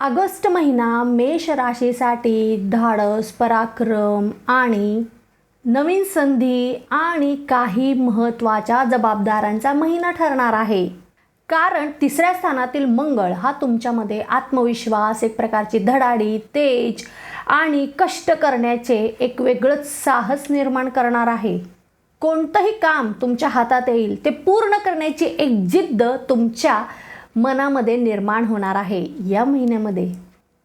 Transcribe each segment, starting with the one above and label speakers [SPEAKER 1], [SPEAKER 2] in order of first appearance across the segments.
[SPEAKER 1] August महिना मेष राशीसाठी धाडस, पराक्रम आणि नवीन संधी आणि काही महत्त्वाच्या जबाबदाऱ्यांचा महिना ठरणार आहे. कारण तिसऱ्या स्थानातील मंगळ हा तुमच्यामध्ये आत्मविश्वास, एक प्रकारची धडाडी, तेज आणि कष्ट करण्याचे एक वेगळंच साहस निर्माण करणार आहे. कोणतंही काम तुमच्या हातात येईल ते पूर्ण करण्याची एक जिद्द तुमच्या मनामध्ये निर्माण होणार आहे या महिन्यामध्ये.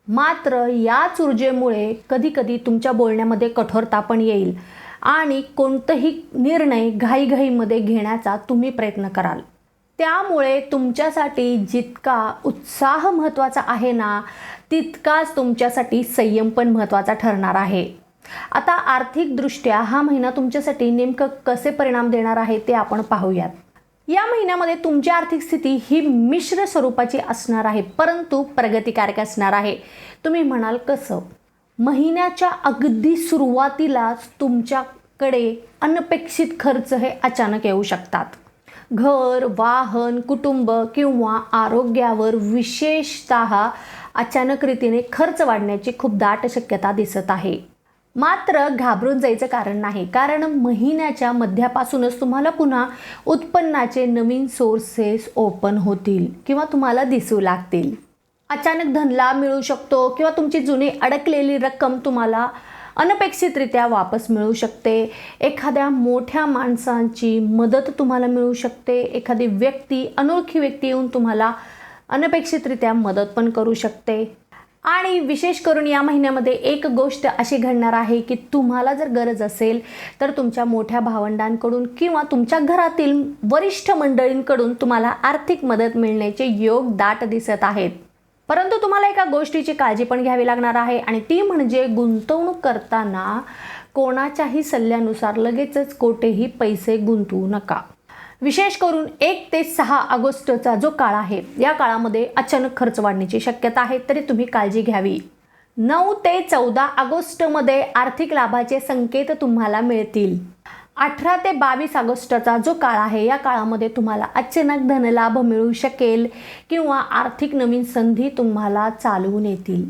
[SPEAKER 1] मात्र याच ऊर्जेमुळे कधीकधी तुमच्या बोलण्यामध्ये कठोरता पण येईल आणि कोणताही निर्णय घाईघाईमध्ये घेण्याचा तुम्ही प्रयत्न कराल. त्यामुळे तुमच्यासाठी जितका उत्साह महत्त्वाचा आहे ना, तितकाच तुमच्यासाठी संयम पण महत्त्वाचा ठरणार आहे. आता आर्थिकदृष्ट्या हा महिना तुमच्यासाठी नेमकं कसे परिणाम देणार आहे ते आपण पाहूयात. या महिन्यामध्ये तुमची आर्थिक स्थिती ही मिश्र स्वरूपाची असणार आहे, परंतु प्रगतिकारक असणार आहे. तुम्ही म्हणाल कसं? महिन्याच्या अगदी सुरुवातीलाच तुमच्याकडे अनपेक्षित खर्च हे अचानक येऊ शकतात. घर, वाहन, कुटुंब किंवा आरोग्यावर विशेषतः अचानक रीतीने खर्च वाढण्याची खूप दाट शक्यता दिसत आहे. मात्र घाबरून जायचं कारण नाही, कारण महिन्याच्या मध्यापासूनच तुम्हाला पुन्हा उत्पन्नाचे नवीन सोर्सेस ओपन होतील किंवा तुम्हाला दिसू लागतील. अचानक धनलाभ मिळू शकतो किंवा तुमची जुनी अडकलेली रक्कम तुम्हाला अनपेक्षितरित्या वापस मिळू शकते. एखाद्या मोठ्या माणसांची मदत तुम्हाला मिळू शकते. एखादी व्यक्ती, अनोळखी व्यक्ती येऊन तुम्हाला अनपेक्षितरित्या मदत पण करू शकते. आणि विशेष करून या महिन्यामध्ये एक गोष्ट अशी घडणार आहे की तुम्हाला जर गरज असेल तर तुमच्या मोठ्या भावंडांकडून किंवा तुमच्या घरातील वरिष्ठ मंडळींकडून तुम्हाला आर्थिक मदत मिळण्याचे योग दाट दिसत आहेत. परंतु तुम्हाला एका गोष्टीची काळजी पण घ्यावी लागणार आहे आणि ती म्हणजे गुंतवणूक करताना कोणाच्याही सल्ल्यानुसार लगेचच कोठेही पैसे गुंतवू नका. विशेष करून 1 ते 6 ऑगस्टचा जो काळ आहे, या काळामध्ये अचानक खर्च वाढण्याची शक्यता आहे, तरी तुम्ही काळजी घ्यावी. 9 ते 14 ऑगस्टमध्ये आर्थिक लाभाचे संकेत तुम्हाला मिळतील. 18 ते 22 ऑगस्टचा जो काळ आहे, या काळामध्ये तुम्हाला अचानक धनलाभ मिळू शकेल किंवा आर्थिक नवीन संधी तुम्हाला चालवून येतील.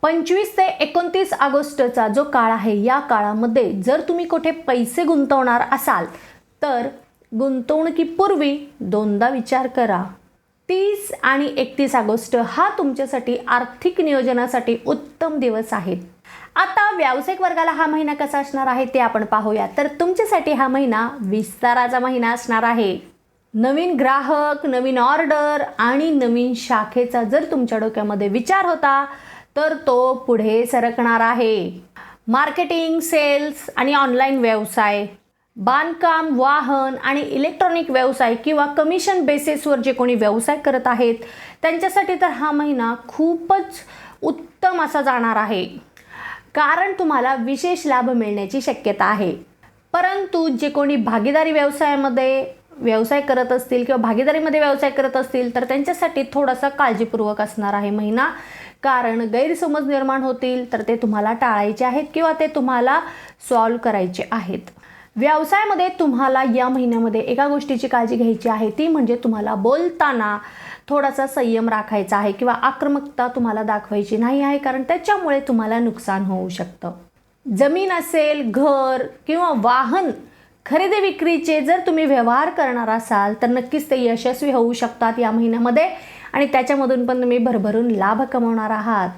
[SPEAKER 1] 25 ते 29 ऑगस्टचा जो काळ आहे, या काळामध्ये जर तुम्ही कुठे पैसे गुंतवणार असाल तर गुंतवणुकीपूर्वी दोनदा विचार करा. 30 आणि 31 ऑगस्ट हा तुमच्यासाठी आर्थिक नियोजनासाठी उत्तम दिवस आहेत. आता व्यावसायिक वर्गाला हा महिना कसा असणार आहे ते आपण पाहूया. तर तुमच्यासाठी हा महिना विस्ताराचा महिना असणार आहे. नवीन ग्राहक, नवीन ऑर्डर आणि नवीन शाखेचा जर तुमच्या डोक्यामध्ये विचार होता तर तो पुढे सरकणार आहे. मार्केटिंग, सेल्स आणि ऑनलाईन व्यवसाय, बांधकाम, वाहन आणि इलेक्ट्रॉनिक व्यवसाय किंवा कमिशन बेसिसवर जे कोणी व्यवसाय करत आहेत त्यांच्यासाठी तर हा महिना खूपच उत्तम असा जाणार आहे. कारण तुम्हाला विशेष लाभ मिळण्याची शक्यता आहे. परंतु जे कोणी भागीदारी व्यवसायामध्ये व्यवसाय करत असतील किंवा भागीदारीमध्ये व्यवसाय करत असतील तर त्यांच्यासाठी थोडासा काळजीपूर्वक असणार आहे महिना. कारण गैरसमज निर्माण होतील तर ते तुम्हाला टाळायचे आहेत किंवा ते तुम्हाला सॉल्व करायचे आहेत. व्यवसायामध्ये तुम्हाला या महिन्यामध्ये एका गोष्टीची काळजी घ्यायची आहे, ती म्हणजे तुम्हाला बोलताना थोडासा संयम राखायचा आहे किंवा आक्रमकता तुम्हाला दाखवायची नाही आहे, कारण त्याच्यामुळे तुम्हाला नुकसान होऊ शकतं. जमीन असेल, घर किंवा वाहन खरेदी विक्रीचे जर तुम्ही व्यवहार करणार असाल तर नक्कीच ते यशस्वी होऊ शकतात या महिन्यामध्ये आणि त्याच्यामधून पण तुम्ही भरभरून लाभ कमवणार आहात.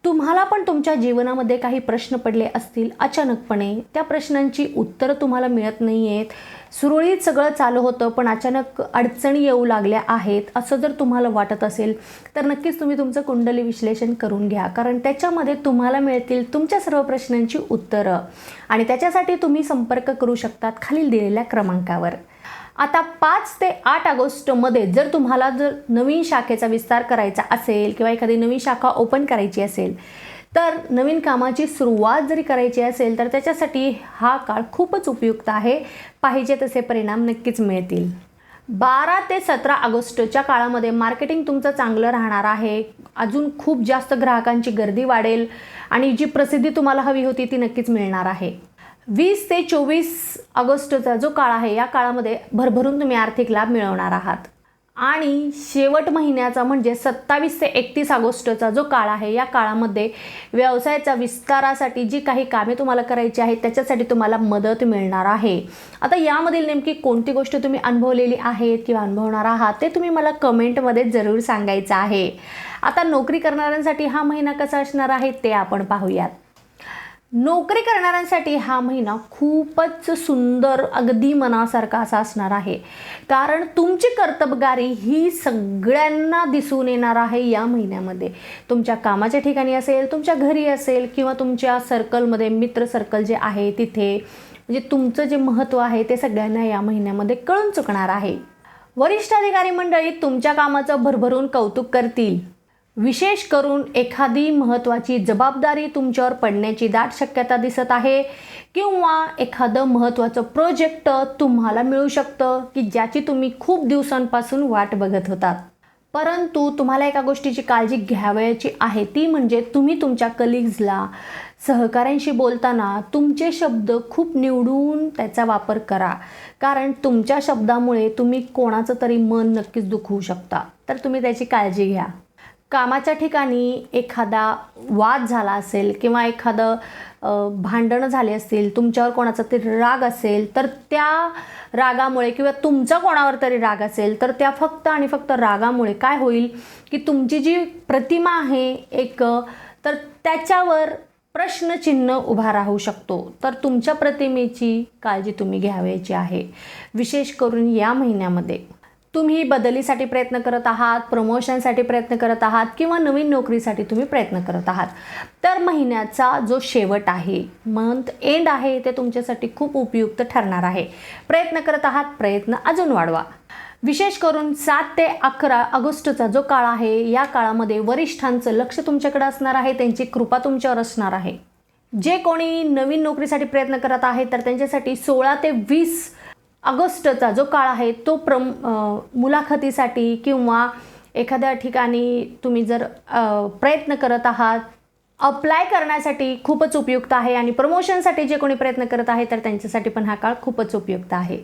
[SPEAKER 1] तुम्हाला पण तुमच्या जीवनामध्ये काही प्रश्न पडले असतील अचानकपणे, त्या प्रश्नांची उत्तरं तुम्हाला मिळत नाही आहेत. सुरळीत सगळं चालू होतं पण अचानक अडचणी येऊ लागल्या आहेत असं जर तुम्हाला वाटत असेल तर नक्कीच तुम्ही तुमचं कुंडली विश्लेषण करून घ्या, कारण त्याच्यामध्ये तुम्हाला मिळतील तुमच्या सर्व प्रश्नांची उत्तरं आणि त्याच्यासाठी तुम्ही संपर्क करू शकतात खालील दिलेल्या क्रमांकावर. आता 5 ते 8 ऑगस्टमध्ये जर तुम्हाला नवीन शाखेचा विस्तार करायचा असेल किंवा एखादी नवीन शाखा ओपन करायची असेल तर नवीन कामाची सुरुवात जरी करायची असेल तर त्याच्यासाठी हा काळ खूपच उपयुक्त आहे. पाहिजे तसे परिणाम नक्कीच मिळतील. 12 ते 17 ऑगस्टच्या काळामध्ये मार्केटिंग तुमचं चांगलं राहणार आहे. अजून खूप जास्त ग्राहकांची गर्दी वाढेल आणि जी प्रसिद्धी तुम्हाला हवी होती ती नक्कीच मिळणार आहे. 20 ते 24 ऑगस्टचा जो काळ आहे या काळामध्ये भरभरून तुम्ही आर्थिक लाभ मिळवणार आहात. आणि शेवट महिन्याचा म्हणजे 27 ते 31 ऑगस्टचा जो काळ आहे, या काळामध्ये व्यवसायाच्या विस्तारासाठी जी काही कामे तुम्हाला करायची आहेत त्याच्यासाठी तुम्हाला मदत मिळणार आहे. आता यामधील नेमकी कोणती गोष्ट तुम्ही अनुभवलेली आहे किंवा अनुभवणार आहात ते तुम्ही मला कमेंटमध्ये जरूर सांगायचं आहे. आता नोकरी करणाऱ्यांसाठी हा महिना कसा असणार आहे ते आपण पाहूयात. नोकरी करणाऱ्यांसाठी हा महिना खूपच सुंदर, अगदी मनासारखा असा असणार आहे. कारण तुमची कर्तबगारी ही सगळ्यांना दिसून येणार आहे या महिन्यामध्ये. तुमच्या कामाच्या ठिकाणी असेल, तुमच्या घरी असेल किंवा तुमच्या सर्कलमध्ये, मित्र सर्कल जे आहे तिथे, म्हणजे तुमचं जे महत्त्व आहे ते सगळ्यांना या महिन्यामध्ये कळून चुकणार आहे. वरिष्ठ अधिकारी मंडळी तुमच्या कामाचं भरभरून कौतुक करतील. विशेष करून एखादी महत्त्वाची जबाबदारी तुमच्यावर पडण्याची दाट शक्यता दिसत आहे किंवा एखादं महत्त्वाचं प्रोजेक्ट तुम्हाला मिळू शकतं की ज्याची तुम्ही खूप दिवसांपासून वाट बघत होतात. परंतु तुम्हाला एका गोष्टीची काळजी घ्यावयाची आहे, ती म्हणजे तुम्ही तुमच्या कलिग्जला, सहकाऱ्यांशी बोलताना तुमचे शब्द खूप निवडून त्याचा वापर करा. कारण तुमच्या शब्दामुळे तुम्ही कोणाचं तरी मन नक्कीच दुखवू शकता. तर तुम्ही त्याची काळजी घ्या. कामाच्या ठिकाणी एखादा वाद झाला असेल किंवा एखादं भांडणं झाली असतील, तुमच्यावर कोणाचा तरी राग असेल, तर त्या रागामुळे किंवा तुमचा कोणावर तरी राग असेल तर त्या फक्त आणि फक्त रागामुळे काय होईल की तुमची जी प्रतिमा आहे एक, तर त्याच्यावर प्रश्नचिन्ह उभा राहू शकतो. तर तुमच्या प्रतिमेची काळजी तुम्ही घ्यावयाची आहे. विशेष करून या महिन्यामध्ये तुम्ही बदलीसाठी प्रयत्न करत आहात, प्रमोशनसाठी प्रयत्न करत आहात किंवा नवीन नोकरीसाठी तुम्ही प्रयत्न करत आहात, तर महिन्याचा जो शेवट आहे, मंथ एंड आहे, ते तुमच्यासाठी खूप उपयुक्त ठरणार आहे. प्रयत्न करत आहात, प्रयत्न अजून वाढवा. विशेष करून 7 ते 11 ऑगस्टचा जो काळ आहे, या काळामध्ये वरिष्ठांचं लक्ष तुमच्याकडे असणार आहे, त्यांची कृपा तुमच्यावर असणार आहे. जे कोणी नवीन नोकरीसाठी प्रयत्न करत आहेत तर त्यांच्यासाठी 16 ते 20 ऑगस्टचा जो काळ आहे तो मुलाखतीसाठी किंवा एखाद्या ठिकाणी तुम्ही जर प्रयत्न करत आहात, अप्लाय करण्यासाठी खूपच उपयुक्त आहे. आणि प्रमोशनसाठी जे कोणी प्रयत्न करत आहे तर त्यांच्यासाठी पण हा काळ खूपच उपयुक्त आहे.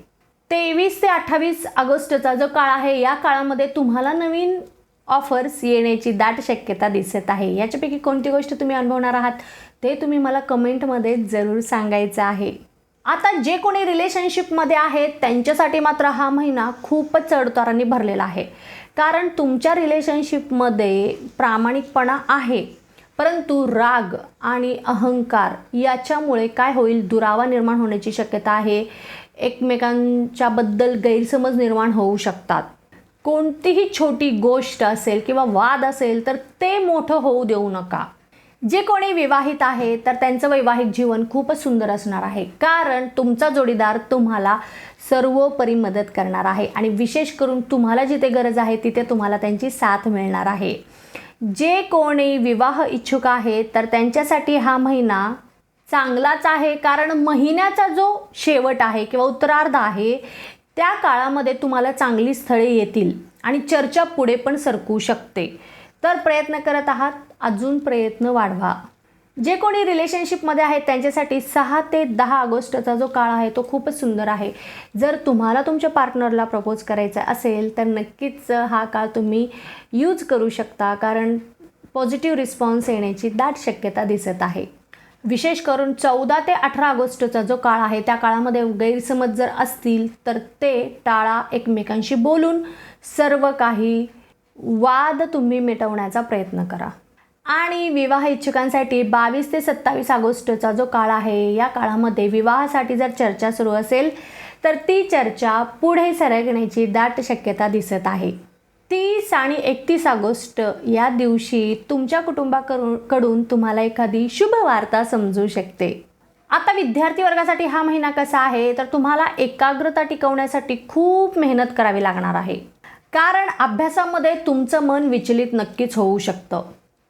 [SPEAKER 1] 23 ते 28 ऑगस्टचा जो काळ आहे, या काळामध्ये तुम्हाला नवीन ऑफर्स येण्याची दाट शक्यता दिसत आहे. याच्यापैकी कोणती गोष्ट तुम्ही अनुभवणार आहात ते तुम्ही मला कमेंटमध्ये जरूर सांगायचं आहे. आता जे कोणी रिलेशनशिपमध्ये आहेत त्यांच्यासाठी मात्र हा महिना खूपच चढउतारांनी भरलेला आहे. कारण तुमच्या रिलेशनशिपमध्ये प्रामाणिकपणा आहे, परंतु राग आणि अहंकार याच्यामुळे काय होईल, दुरावा निर्माण होण्याची शक्यता आहे. एकमेकांच्याबद्दल गैरसमज निर्माण होऊ शकतात. कोणतीही छोटी गोष्ट असेल किंवा वाद असेल तर ते मोठं होऊ देऊ नका. जे कोणी विवाहित आहे तर त्यांचं वैवाहिक जीवन खूपच सुंदर असणार आहे. कारण तुमचा जोडीदार तुम्हाला सर्वोपरी मदत करणार आहे आणि विशेष करून तुम्हाला जिथे गरज आहे तिथे तुम्हाला त्यांची साथ मिळणार आहे. जे कोणी विवाह इच्छुक आहे तर त्यांच्यासाठी हा महिना चांगलाच आहे. कारण महिन्याचा जो शेवट आहे किंवा उत्तरार्ध आहे त्या काळामध्ये तुम्हाला चांगली स्थळे येतील आणि चर्चा पुढे पण सरकू शकते. तर प्रयत्न करत आहात, अजून प्रयत्न वाढवा. जे कोणी रिलेशनशिपमध्ये आहेत त्यांच्यासाठी 6 ते 10 ऑगस्टचा जो काळ आहे तो खूपच सुंदर आहे. जर तुम्हाला तुमच्या पार्टनरला प्रपोज करायचं असेल तर नक्कीच हा काळ तुम्ही यूज करू शकता. कारण पॉझिटिव्ह रिस्पॉन्स येण्याची दाट शक्यता दिसत आहे. विशेष करून 14 ते 18 ऑगस्टचा जो काळ आहे त्या काळामध्ये गैरसमज जर असतील तर ते टाळा. एकमेकांशी बोलून सर्व काही वाद तुम्ही मिटवण्याचा प्रयत्न करा. आणि विवाह इच्छुकांसाठी 22 ते 27 ऑगस्टचा जो काळ आहे या काळामध्ये विवाहासाठी जर चर्चा सुरू असेल तर ती चर्चा पुढे सरकण्याची दाट शक्यता दिसत आहे. 30 आणि 31 ऑगस्ट या दिवशी तुमच्या कुटुंबाकडून तुम्हाला एखादी शुभ वार्ता समजू शकते. आता विद्यार्थी वर्गासाठी हा महिना कसा आहे तर तुम्हाला एकाग्रता टिकवण्यासाठी खूप मेहनत करावी लागणार आहे. कारण अभ्यासामध्ये तुमचं मन विचलित नक्कीच होऊ शकतं.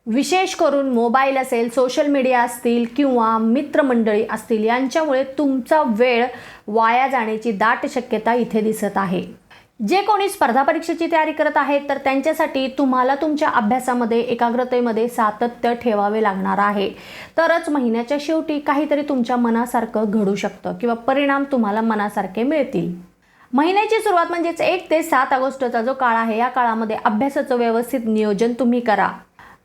[SPEAKER 1] विशेष करून मोबाईल असेल, सोशल मीडिया असतील किंवा मित्रमंडळी असतील यांच्यामुळे तुमचा वेळ वाया जाण्याची दाट शक्यता इथे दिसत आहे. जे कोणी स्पर्धा परीक्षेची तयारी करत आहेत तर त्यांच्यासाठी तुम्हाला तुमच्या अभ्यासामध्ये एकाग्रतेमध्ये सातत्य ठेवावे लागणार आहे. तरच महिन्याच्या शेवटी काहीतरी तुमच्या मनासारखं घडू शकतं किंवा परिणाम तुम्हाला मनासारखे मिळतील. महिन्याची सुरुवात म्हणजेच 1 ते 7 ऑगस्टचा जो काळ आहे, या काळामध्ये अभ्यासाचं व्यवस्थित नियोजन तुम्ही करा.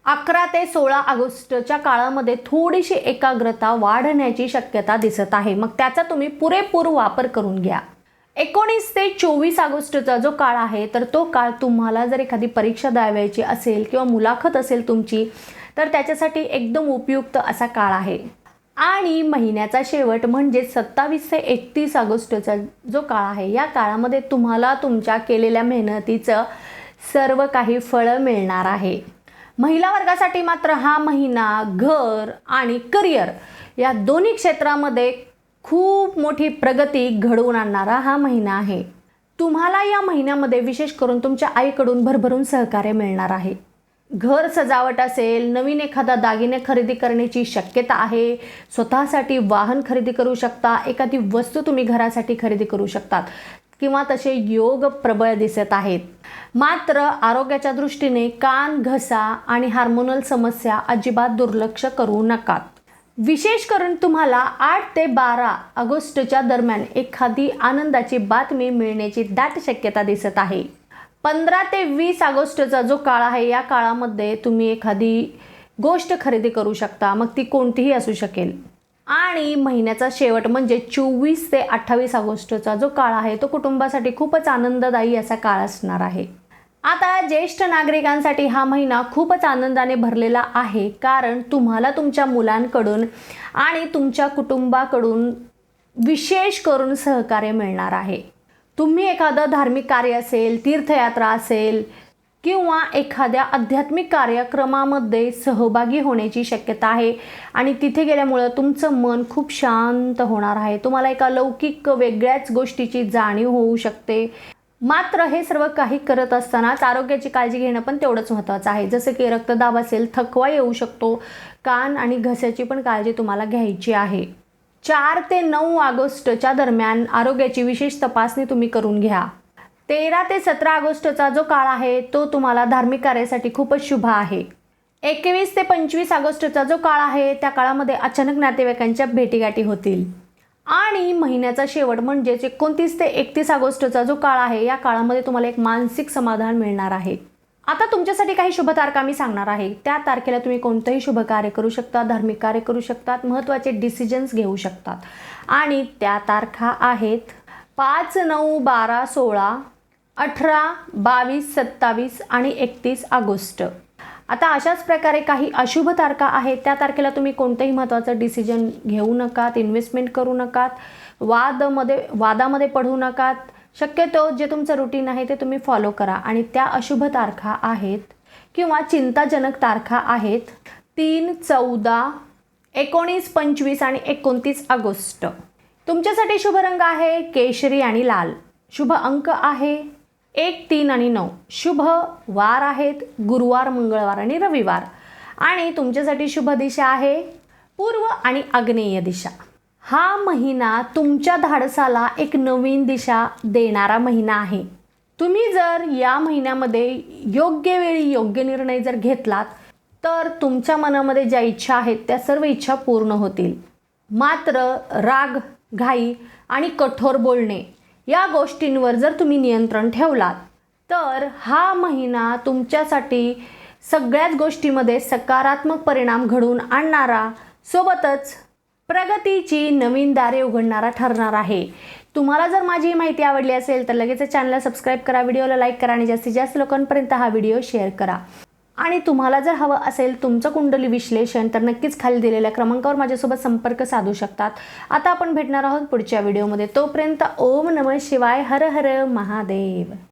[SPEAKER 1] 11 ते 16 ऑगस्टच्या काळामध्ये थोडीशी एकाग्रता वाढण्याची शक्यता दिसत आहे. मग त्याचा तुम्ही पुरेपूर वापर करून घ्या. 19 ते 24 ऑगस्टचा जो काळ आहे, तर तो काळ तुम्हाला जर एखादी परीक्षा द्यावयाची असेल किंवा मुलाखत असेल तुमची, तर त्याच्यासाठी एकदम उपयुक्त असा काळ आहे. आणि महिन्याचा शेवट म्हणजे 27 ते 31 ऑगस्टचा जो काळ आहे, या काळामध्ये तुम्हाला तुमच्या केलेल्या मेहनतीचं सर्व काही फळं मिळणार आहे. महिला वर्गासाठी मात्र हा महिना घर आणि करिअर या दोन्ही क्षेत्रामध्ये खूप मोठी प्रगती घडवून आणणारा हा महिना आहे. तुम्हाला या महिन्यामध्ये विशेष करून तुमच्या आईकडून भरभरून सहकार्य मिळणार आहे. घर सजावट असेल, नवीन एखादा दागिने खरेदी करण्याची शक्यता आहे, स्वतःसाठी वाहन खरेदी करू शकता, एखादी वस्तू तुम्ही घरासाठी खरेदी करू शकतात किंवा तसे योग प्रबळ दिसत आहेत. मात्र आरोग्याच्या दृष्टीने कान, घसा आणि हार्मोनल समस्या अजिबात दुर्लक्ष करू नका. विशेष करून तुम्हाला 8 ते 12 ऑगस्टच्या दरम्यान एखादी आनंदाची बातमी मिळण्याची दाट शक्यता दिसत आहे. 15 ते 20 ऑगस्टचा जो काळ आहे, या काळामध्ये तुम्ही एखादी गोष्ट खरेदी करू शकता, मग ती कोणतीही असू शकेल. आणि महिन्याचा शेवट म्हणजे 24 ते 28 ऑगस्टचा जो काळ आहे, तो कुटुंबासाठी खूपच आनंददायी असा काळ असणार आहे. आता ज्येष्ठ नागरिकांसाठी हा महिना खूपच आनंदाने भरलेला आहे, कारण तुम्हाला तुमच्या मुलांकडून आणि तुमच्या कुटुंबाकडून विशेष करून सहकार्य मिळणार आहे. तुम्ही एखादं धार्मिक कार्य असेल, तीर्थयात्रा असेल किंवा एखाद्या आध्यात्मिक कार्यक्रमामध्ये सहभागी होण्याची शक्यता आहे आणि तिथे गेल्यामुळं तुमचं मन खूप शांत होणार आहे. तुम्हाला एका लौकिक वेगळ्याच गोष्टीची जाणीव होऊ शकते. मात्र हे सर्व काही करत असतानाच आरोग्याची काळजी घेणं पण तेवढंच महत्त्वाचं आहे. जसं की रक्तदाब असेल, थकवा येऊ शकतो, कान आणि घशाची पण काळजी तुम्हाला घ्यायची आहे. 4 ते 9 ऑगस्टच्या दरम्यान आरोग्याची विशेष तपासणी तुम्ही करून घ्या. 13 ते 17 ऑगस्टचा जो काळ आहे, तो तुम्हाला धार्मिक कार्यासाठी खूपच शुभ आहे. 21 ते 25 ऑगस्टचा जो काळ आहे, त्या काळामध्ये अचानक नातेवाईकांच्या भेटीगाठी होतील. आणि महिन्याचा शेवट म्हणजेच 29 ते 31 ऑगस्टचा जो काळ आहे, या काळामध्ये तुम्हाला एक मानसिक समाधान मिळणार आहे. आता तुमच्यासाठी काही शुभ तारखा मी सांगणार आहे. त्या तारखेला तुम्ही कोणतंही शुभ कार्य करू शकता, धार्मिक कार्य करू शकतात, महत्त्वाचे डिसिजन्स घेऊ शकतात. आणि त्या तारखा आहेत 5, 9, 12, 16, 18, 22, 27 आणि 31 ऑगस्ट. आता अशाच प्रकारे काही अशुभ तारखा आहेत. त्या तारखेला तुम्ही कोणतंही महत्त्वाचं डिसिजन घेऊ नकात, इन्व्हेस्टमेंट करू नकात, वादामध्ये पडू नकात. शक्यतो जे तुमचं रुटीन आहे ते तुम्ही फॉलो करा. आणि त्या अशुभ तारखा आहेत किंवा चिंताजनक तारखा आहेत 3, 14, 19, 25 आणि 29 ऑगस्ट. तुमच्यासाठी शुभ रंग आहे केशरी आणि लाल. शुभ अंक आहे 1, 3 आणि 9. शुभ वार आहेत गुरुवार, मंगळवार आणि रविवार. आणि तुमच्यासाठी शुभ दिशा आहे पूर्व आणि आग्नेय दिशा. हा महिना तुमच्या धाडसाला एक नवीन दिशा देणारा महिना आहे. तुम्ही जर या महिन्यामध्ये योग्य वेळी योग्य निर्णय जर घेतलात, तर तुमच्या मनामध्ये ज्या इच्छा आहेत त्या सर्व इच्छा पूर्ण होतील. मात्र राग, घाई आणि कठोर बोलणे या गोष्टींवर जर तुम्ही नियंत्रण ठेवलात, तर हा महिना तुमच्यासाठी सगळ्याच गोष्टीमध्ये सकारात्मक परिणाम घडवून आणणारा, सोबतच प्रगतीची नवीन दारे उघडणारा ठरणार आहे. तुम्हाला जर माझी ही माहिती आवडली असेल तर लगेच चॅनलला सबस्क्राईब करा, व्हिडिओला लाईक करा आणि जास्तीत जास्त लोकांपर्यंत हा व्हिडिओ शेअर करा. आणि तुम्हाला जर हवं असेल तुमचं कुंडली विश्लेषण, तर नक्कीच खाली दिलेल्या क्रमांकावर माझ्यासोबत संपर्क साधू शकतात. आता आपण भेटणार आहोत पुढच्या व्हिडिओमध्ये. तोपर्यंत ओम नमः शिवाय, हर हर महादेव.